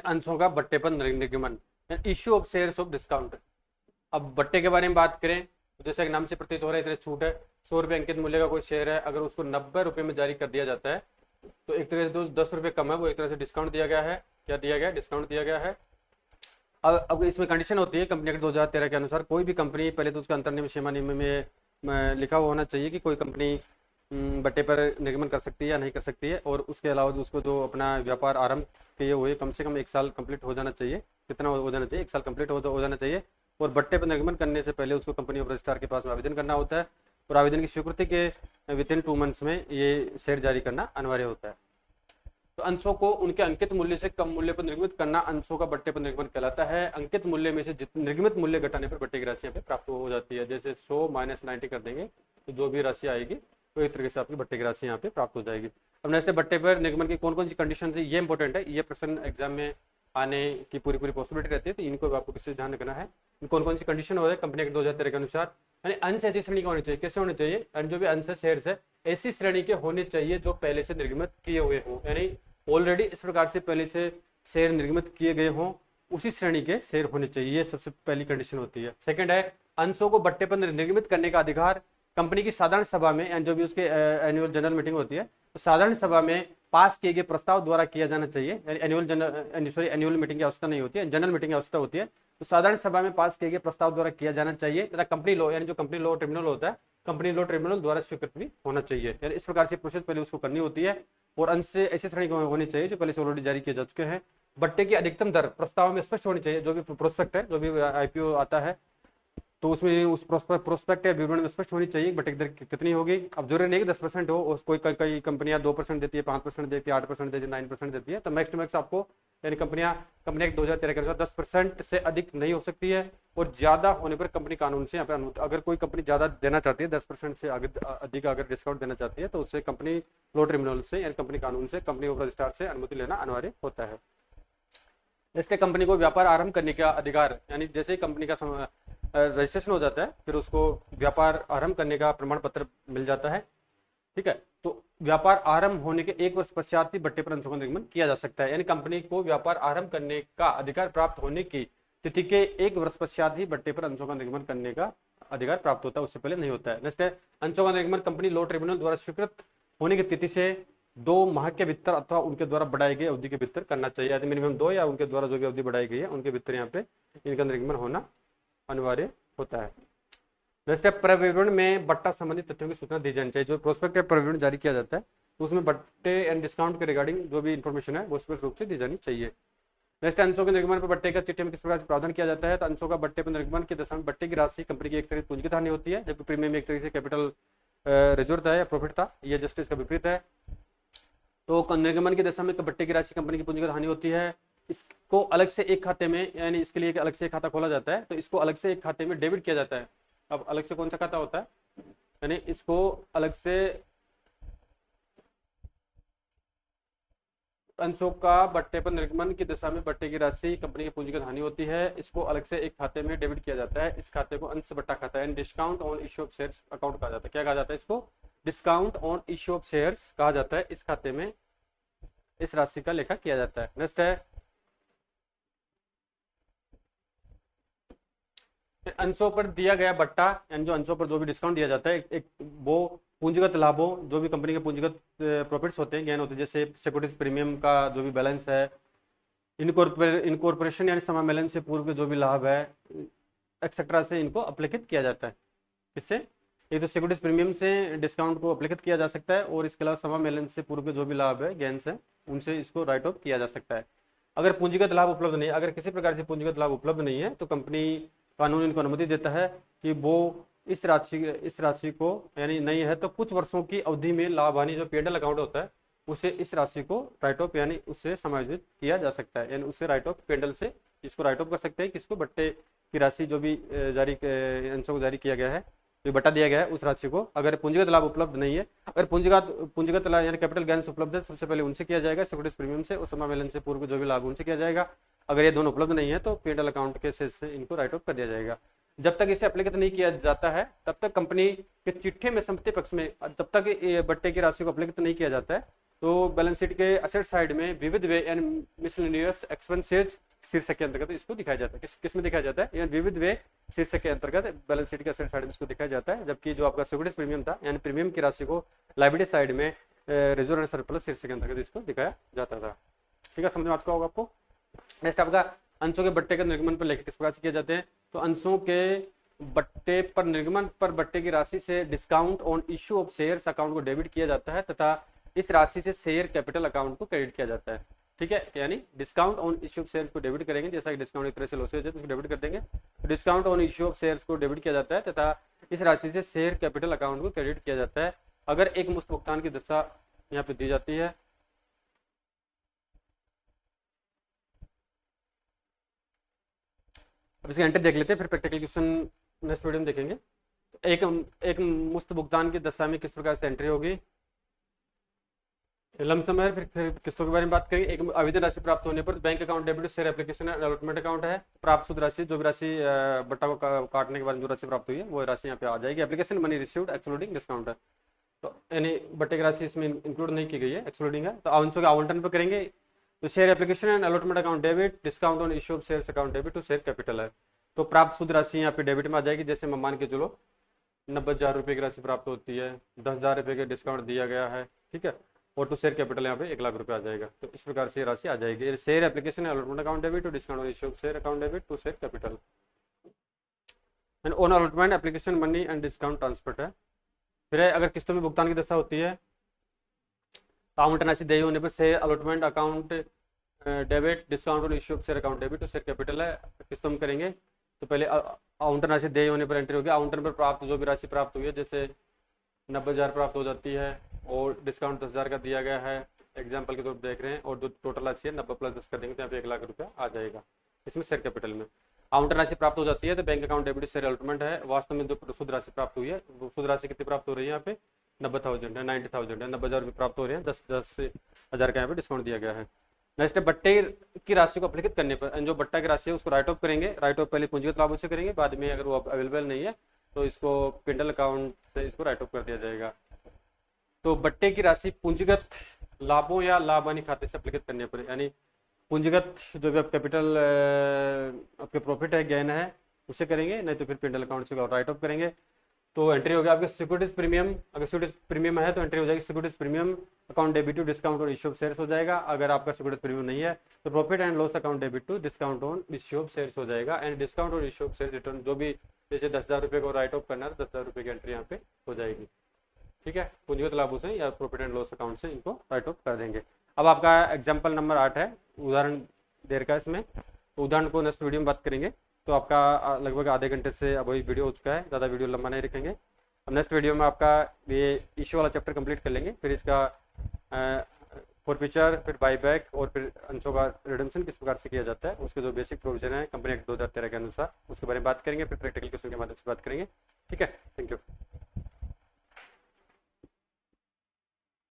अंशों का बट्टे पर निगमन, issue of shares of discount. अब बट्टे के बारे में बात करें तो जैसे नाम से प्रतीत हो रहा है इतने छूट है। 100 रुपये अंकित मूल्य का कोई शेयर है, अगर उसको 90 रुपये में जारी कर दिया जाता है तो एक तरह से जो 10 रुपये कम है वो एक तरह से डिस्काउंट दिया गया है। क्या दिया गया है? डिस्काउंट दिया गया है। अब इसमें कंडीशन होती है कंपनी एक्ट 2013 के अनुसार, कोई भी कंपनी पहले तो उसका अंतर्नियम सीमा नियम में लिखा हुआ होना चाहिए कि कोई कंपनी बट्टे पर निगमन कर सकती है या नहीं कर सकती है, और उसके अलावा उसको जो अपना व्यापार आरंभ किए हुए कम से कम 1 साल कंप्लीट हो जाना चाहिए। कितना हो जाना चाहिए? 1 साल कंप्लीट हो जाना चाहिए। और बट्टे पर निगमन करने से पहले उसको कंपनी ऑफ रजिस्ट्रार के पास में आवेदन करना होता है, और आवेदन की स्वीकृति के विदिन 2 मंथ्स में ये शेयर जारी करना अनिवार्य होता है। तो अंशों को उनके अंकित मूल्य से कम मूल्य पर निर्गमित करना अंशों का बट्टे पर निगमन कहलाता है। अंकित मूल्य में से निर्गमित मूल्य घटाने पर बट्टे की राशि यहाँ पे प्राप्त हो जाती है। जैसे 100 - 90 कर देंगे तो जो भी राशि आएगी तो एक तरीके से आपकी बट्टे की राशि यहाँ पे प्राप्त हो जाएगी। अब नेक्स्ट है बट्टे पर निर्गमन की कौन कौन सी कंडीशन है, ये इंपॉर्टेंट है, ये प्रश्न एग्जाम में आने की पूरी पूरी पॉसिबिलिटी रहती है, तो इनको आपको किसी ध्यान रखना है। कौन कौन सी कंडीशन हो रहा है कंपनी एक्ट 2013 के अनुसार, यानी अंश ऐसी श्रेणी का होनी चाहिए, कैसे होने चाहिए, एंड जो भी अंश शेयर्स है ऐसी श्रेणी के होने चाहिए जो पहले से निर्गमित किए हुए हों, यानी ऑलरेडी इस प्रकार से पहले से शेयर निर्गमित किए गए हों, उसी श्रेणी के शेयर होने चाहिए, ये सबसे पहली कंडीशन होती है। सेकंड है अंशों को बट्टे पर निर्गमित करने का अधिकार कंपनी की साधारण सभा में, एंड जो भी उसके एनुअल जनरल मीटिंग होती है, तो साधारण सभा में पास किए गए प्रस्ताव द्वारा किया जाना चाहिए। एनुअल मीटिंग की आवश्यकता नहीं होती है, जनरल मीटिंग की आवश्यकता होती है। तो साधारण सभा में पास किए गए प्रस्ताव द्वारा किया जाना चाहिए तथा कंपनी लॉ, यानी जो कंपनी लॉ ट्रिब्यूनल होता है, कंपनी लॉ ट्रिब्यूनल द्वारा स्वीकृत भी होना चाहिए, यानी इस प्रकार से प्रोसेस पहले उसको करनी होती है। और अंश से ऐसी श्रेणी होनी चाहिए जो पहले से ऑलरेडी जारी किए जा चुके हैं। बट्टे की अधिकतम दर प्रस्ताव में स्पष्ट होनी चाहिए, जो भी प्रोस्पेक्ट है, जो भी आईपीओ आता है, तो उसमें उस प्रोस्पेक्ट या विवरण में स्पष्ट होनी चाहिए बट्टे की दर कितनी होगी। अब जरूरी नहीं कि 10% हो, कोई कई कंपनियां 2% देती है, 5% देती है, 8% देती है, 9% देती है, तो मैक्स टू मैक्स आपको, यानी कंपनी एक्ट 2013 के अनुसार 10% से अधिक नहीं हो सकती है। और ज्यादा होने पर कंपनी कानून से यहाँ पे अनुमति, अगर कोई कंपनी ज्यादा देना चाहती है, 10% से अधिक अगर डिस्काउंट देना चाहती है, तो उससे कंपनी लॉ ट्रिब्यूनल से, यानी कंपनी कानून से, कंपनी ऑफ रजिस्ट्रार से अनुमति लेना अनिवार्य होता है। इससे कंपनी को व्यापार आरंभ करने का अधिकार, यानी जैसे ही कंपनी का रजिस्ट्रेशन हो जाता है, फिर उसको व्यापार आरंभ करने का प्रमाण पत्र मिल जाता है, ठीक है। तो व्यापार आरंभ होने के 1 वर्ष पश्चात ही बट्टे पर अंशों का निर्गमन किया जा सकता है, यानी कंपनी को व्यापार आरंभ करने का अधिकार प्राप्त होने की तिथि के 1 वर्ष पश्चात ही बट्टे पर अंशों का निर्गमन करने का अधिकार प्राप्त होता है, उससे पहले नहीं होता है। नेक्स्ट है अंशों का निर्गमन कंपनी लॉ ट्रिब्यूनल द्वारा स्वीकृत होने की तिथि से 2 माह के भीतर अथवा उनके द्वारा बढ़ाई गई अवधि के भीतर करना चाहिए, यानी मिनिमम 2 या उनके द्वारा जो भी अवधि बढ़ाई गई है उनके भीतर यहाँ पे इनका निर्गमन होना अनिवार्य होता है। नेक्स्ट है प्रविवरण में बट्टा संबंधित तथ्यों की सूचना दी जानी चाहिए। जो प्रोस्पेक्ट प्रविवरण जारी किया जाता है तो उसमें बट्टे एंड डिस्काउंट के रिगार्डिंग जो भी इंफॉर्मेशन है वो स्पष्ट रूप से दी जानी चाहिए। नेक्स्ट अंशों के निर्गमन पर बट्टे का चिट्ठी में किस प्रकार से प्रावधान किया जाता है, तो अंशों का बट्टे पर निर्गमन की दशा में बट्टे की राशि कंपनी की एक तरह पूंजीगत हानि होती है, जबकि प्रीमियम एक तरह से कैपिटल रिजर्व था या प्रॉफिट था, यह जस्टिस का विपरीत है। तो निर्गमन की दशा में बट्टे की राशि कंपनी की पूंजीगत हानि होती है, इसको अलग से एक खाते में, यानी इसके लिए अलग से एक खाता खोला जाता है, तो इसको अलग से एक खाते में डेबिट किया जाता है। अब अलग से कौन सा खाता होता है, यानी इसको अलग से अंशों का बट्टे पर निर्गमन की दशा में बट्टे की राशि कंपनी की पूंजीगत हानि होती है, इसको अलग से एक खाते में डेबिट किया जाता है। इस खाते को अंश बट्टा खाता है, discount on issue of shares account कहा जाता है। क्या कहा जाता है इसको, discount on issue of shares कहा जाता है। इस खाते में इस राशि का लेखा किया जाता है। नेक्स्ट है अंशों पर दिया गया बट्टा, यानी जो अंशों पर जो भी डिस्काउंट दिया जाता है, एक वो पूंजीगत लाभों, जो भी कंपनी के पूंजीगत प्रॉफिट्स होते हैं, गेन होते हैं, जैसे सिक्योरिटीज प्रीमियम का जो भी बैलेंस है, इनकॉर्पोरेशन यानी समामेलन से पूर्व के जो भी लाभ है, एक्सेट्रा से इनको अप्लिकित किया जाता है। इससे एक तो सिक्योरिटीज प्रीमियम से डिस्काउंट को अप्लिकित किया जा सकता है, और इसके अलावा समामेलन से पूर्व के जो भी लाभ है, गेन्स है, उनसे इसको राइट ऑफ किया जा सकता है। अगर पूंजीगत लाभ उपलब्ध नहीं है, अगर किसी प्रकार से पूंजीगत लाभ उपलब्ध नहीं है, तो कंपनी कानून इनको अनुमति देता है कि वो इस राशि को, यानी नहीं है तो कुछ वर्षों की अवधि में लाभ हानि जो P&L अकाउंट होता है, उसे इस राशि को राइट ऑफ, यानी उससे समायोजित किया जा सकता है, यानी उससे राइट ऑफ P&L से इसको राइट ऑफ कर सकते हैं। किसको, बट्टे की राशि जो भी अंशों को जारी किया गया है, जो बट्टा दिया गया है, उस राशि को। अगर पूंजीगत लाभ उपलब्ध नहीं है, अगर पूंजीगत लाभ यानी कैपिटल गेन्स उपलब्ध है, सबसे पहले उनसे किया जाएगा, सिक्योरिटीज प्रीमियम से, और समामेलन से पूर्व जो भी लाभ उनसे किया जाएगा। अगर ये दोनों उपलब्ध नहीं है तो P&L अकाउंट के शेष से इनको राइट ऑफ कर दिया जाएगा। जब तक इसे अप्लिकेट नहीं किया जाता है, तब तक कंपनी के चिट्ठे में संपत्ति पक्ष में, तब तक बट्टे की राशि को अप्लिकेट नहीं किया जाता है, तो बैलेंस शीट के असेट साइड में विविध वे एंड मिसलेनियस एक्सपेंसेज शीर्षक के अंतर्गत इसको दिखाया जाता है। किस में दिखाया जाता है, यानी विविध वे शीर्षक के अंतर्गत बैलेंस शीट के असेट साइड में इसको दिखाया जाता है, जबकि जो आपका सिक्योरिटीज प्रीमियम था, यानी प्रीमियम की राशि को लायबिलिटी साइड में रिजर्व एंड सरप्लस शीर्षक के अंतर्गत इसको दिखाया जाता था। ठीक है, समझ में आ चुका होगा आपको। नेक्स्ट आपका अंशों के बट्टे के निर्गमन पर लेख किस प्रकार से किए जाते हैं, तो अंशों के बट्टे पर निर्गमन पर बट्टे की राशि से discount on issue of shares account को डेबिट किया जाता है, तथा इस राशि से शेयर कैपिटल अकाउंट को क्रेडिट किया जाता है। ठीक है, यानी discount on issue of shares को डेबिट करेंगे, जैसा कि डिस्काउंट एक तरह से लॉस हो जाए तो उसको डेबिट कर देंगे, तो discount on issue of shares को डेबिट किया जाता है, तथा इस राशि से शेयर कैपिटल अकाउंट को क्रेडिट किया जाता है। अगर एक मुश्त भुगतान की दशा यहाँ पे दी जाती है, अब इसका एंट्री देख लेते हैं, फिर प्रैक्टिकल क्वेश्चन नेक्स्ट वीडियो में देखेंगे। तो एक एक मुफ्त भुगतान की दशा में किस प्रकार से एंट्री होगी, लमसम है। फिर किस्तों के बारे में बात करेंगे। एक आवेदन राशि प्राप्त होने पर bank account debit share application allotment account है। प्राप्त शुद्ध राशि, जो भी राशि बट्टा को काटने के बाद जो राशि प्राप्त हुई है वो राशि यहाँ पे आ जाएगी। Application money received excluding discount है, तो यानी बट्टे की राशि इसमें इंक्लूड नहीं की गई है, एक्सक्लूडिंग है। तो अंशों के आवंटन पर करेंगे तो share application and allotment account debit, discount on issue of shares account debit to share capital है। तो प्राप्त शुद्ध राशि यहाँ पे डेबिट में आ जाएगी। जैसे मैं मान के चलो 90,000 रुपये की राशि प्राप्त होती है, 10,000 रुपये का डिस्काउंट दिया गया है, ठीक है, और टू शेयर कैपिटल यहाँ पे 1,00,000 रुपये आ जाएगा। तो इस प्रकार से ये राशि आ जाएगी। Share application allotment account debit to discount on issue of share account debit to share capital and on allotment application money and discount transfer है। फिर अगर किस्तों में भुगतान की दशा होती है तो आवंटन राशि देय होने पर share allotment account debit, discount on issue of share account debit to share capital है। किस्तों में करेंगे तो पहले आवंटन राशि देय होने पर एंट्री होगी। आवंटन पर प्राप्त जो भी राशि प्राप्त हुई है, जैसे 90,000 प्राप्त हो जाती है और डिस्काउंट 10,000 का दिया गया है, एग्जाम्पल के तौर पर देख रहे हैं, और जो टोटल राशि है 90 + 10 कर देंगे तो यहाँ पे 1,00,000 रुपया आ जाएगा इसमें शेयर कैपिटल में। आवंटन राशि प्राप्त हो जाती है तो bank account debit share allotment है। वास्तव में जो शुद्ध राशि प्राप्त हुई है, शुद्ध राशि कितनी प्राप्त हो रही है यहाँ पे 90,000 है, 90,000 है, 90,000 रुपये प्राप्त हो रहे हैं, 10,000 का यहाँ पे डिस्काउंट दिया गया है। नेक्स्ट है बट्टे की राशि को अप्लिकेट करने पर जो बट्टा की राशि है उसको राइट ऑफ करेंगे। राइट ऑफ पहले पूंजीगत लाभों से करेंगे, बाद में अगर वो अवेलेबल नहीं है तो इसको पिंडल अकाउंट से इसको राइट ऑफ कर दिया जाएगा। तो बट्टे की राशि पूंजीगत लाभों या लाभ हानि खाते से अप्लिकेट करने पर, यानी पूंजीगत जो भी आप कैपिटल आपके प्रॉफिट है, गेन है, उसे करेंगे, नहीं तो फिर पिंडल अकाउंट से राइट ऑफ करेंगे। तो एंट्री हो गया आपके सिक्योरिटीज प्रीमियम। अगर सिक्योरिटीज प्रीमियम है तो एंट्री हो जाएगी securities premium account debit to discount on issue of shares हो जाएगा। अगर आपका सिक्योरिटीज प्रीमियम नहीं है तो profit and loss account debit to discount on issue of shares हो जाएगा। And discount on issue of shares return, जो भी जैसे 10,000 रुपये को राइट ऑफ करना है तो 10,000 रुपये की एंट्री यहाँ पे हो जाएगी, ठीक है। पूंजीगत लाभों से या प्रॉफिट एंड लॉस अकाउंट से इनको राइट ऑफ कर देंगे। अब आपका एग्जाम्पल नंबर 8 है, उदाहरण दे रखा है इसमें, तो उदाहरण को नेक्स्ट वीडियो में बात करेंगे। तो आपका लगभग आधे घंटे से अब वही वीडियो हो चुका है, ज़्यादा वीडियो लंबा नहीं रखेंगे। अब नेक्स्ट वीडियो में आपका ये इश्यू वाला चैप्टर कंप्लीट कर लेंगे, फिर इसका फॉरफीचर, फिर बाईबैक और फिर अंशों का रिडम्पशन किस प्रकार से किया जाता है, उसके जो बेसिक प्रोविजन है कंपनी एक्ट 2013 के अनुसार, उसके बारे में बात करेंगे। फिर प्रैक्टिकल क्वेश्चन के माध्यम से बात करेंगे, ठीक है। Thank you.